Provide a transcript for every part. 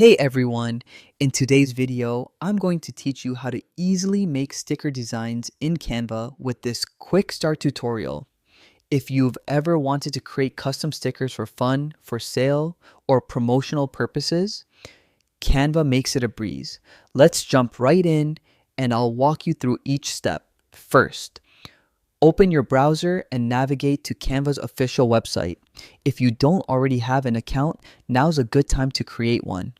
Hey everyone! In today's video, I'm going to teach you how to easily make sticker designs in Canva with this quick start tutorial. If you've ever wanted to create custom stickers for fun, for sale, or promotional purposes, Canva makes it a breeze. Let's jump right in and I'll walk you through each step. First, open your browser and navigate to Canva's official website. If you don't already have an account, now's a good time to create one.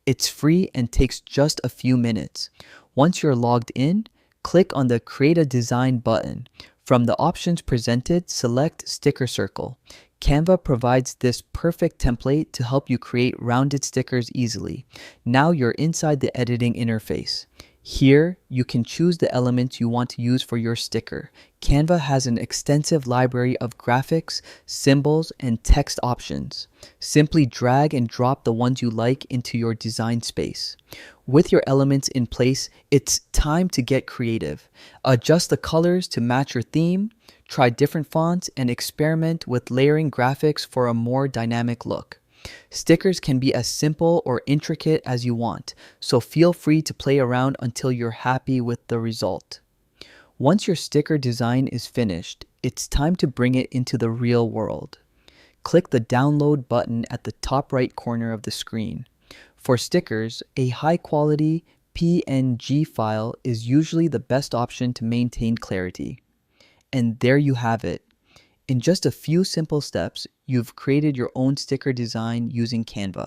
It's free and takes just a few minutes. Once you're logged in, click on the Create a Design button. From the options presented, select Sticker Circle. Canva provides this perfect template to help you create rounded stickers easily. Now you're inside the editing interface. Here, you can choose the elements you want to use for your sticker. Canva has an extensive library of graphics, symbols, and text options. Simply drag and drop the ones you like into your design space. With your elements in place, it's time to get creative. Adjust the colors to match your theme, try different fonts, and experiment with layering graphics for a more dynamic look. Stickers can be as simple or intricate as you want, so feel free to play around until you're happy with the result. Once your sticker design is finished, it's time to bring it into the real world. Click the download button at the top right corner of the screen. For stickers, a high-quality PNG file is usually the best option to maintain clarity. And there you have it. In just a few simple steps, you've created your own sticker design using Canva.